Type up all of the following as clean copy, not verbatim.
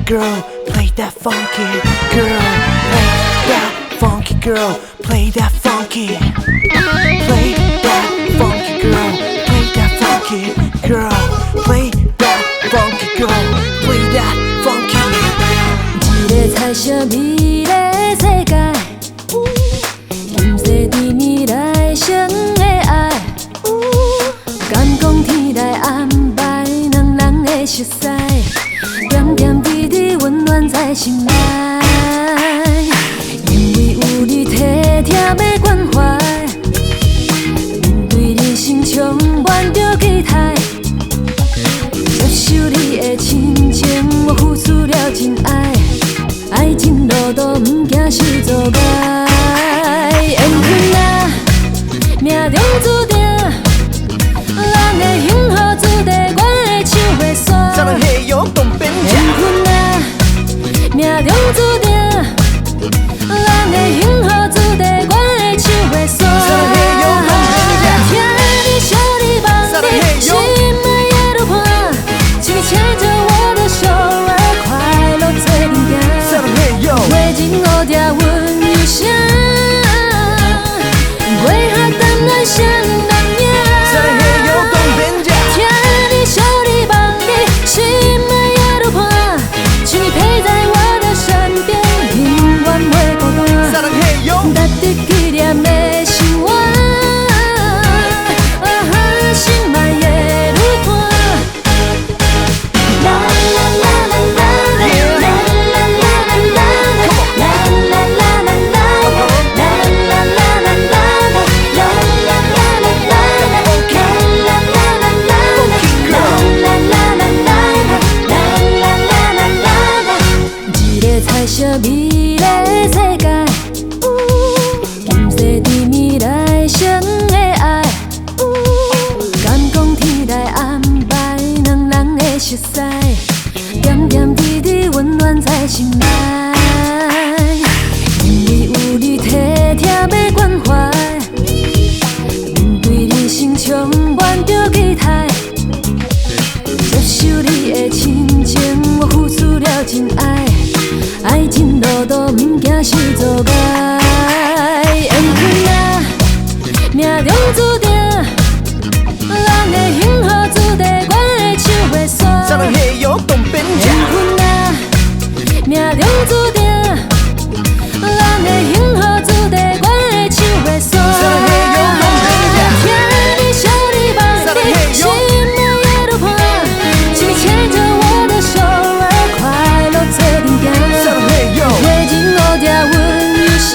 girl, play that funky girl, play that funky girl, play that funky, play that funky girl, play that funky girl, play that funky girl, play that funky。一个彩色美丽世界，不是伫未来生的爱，敢讲天来安排两人的熟悉。 点点滴滴温暖在心内，因为有你体贴的关怀，面对人生充满着期待。接受你的深情，我付出了真爱，爱情路途不惊是阻碍。缘分啊，命中注定，咱的幸福注定，我的手袂煞。缘分啊，命中注定，咱的幸福注定，我的手袂煞。听你笑你望你，心爱的路伴，请你牵着我的手儿，快乐做阵行。为情无条阮忧伤，为何等来想难眠？听你笑你望你，心爱的路伴。 请你陪在我的身边，永远袂孤单。值得纪念的心愿，心爱的旅伴。啦啦啦啦啦啦啦啦啦啦啦啦啦啦啦啦彩色美丽世界，不是伫未来生的爱，敢讲天来安排两人的熟悉，点点滴滴温暖在心内，因为有你体贴的关怀，面对人生充满着期待，接受你的深情，我付出了真爱。 爱情路途不惊是阻碍，缘分啊，命中注定，咱的幸福注定，我的手袂煞。缘分啊，命中注定，咱的幸福注定，我的手袂煞。听你笑你望你，心爱的路伴，请你牵着我的手儿，快乐做阵行。 为情无条阮忧伤，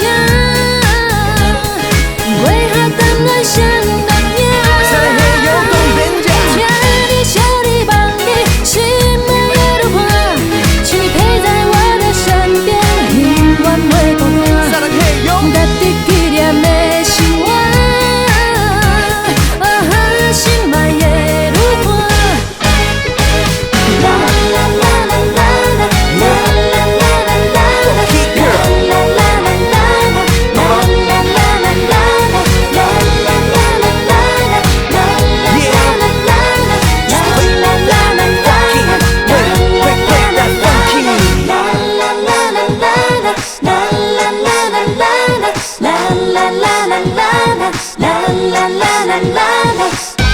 为何等来想难眠？听你笑你望你，心爱的路伴，请你陪在我的身边，永远袂孤单。值得纪念的心愿，心爱的旅伴。啦啦啦啦啦啦啦啦啦啦。 la la la la la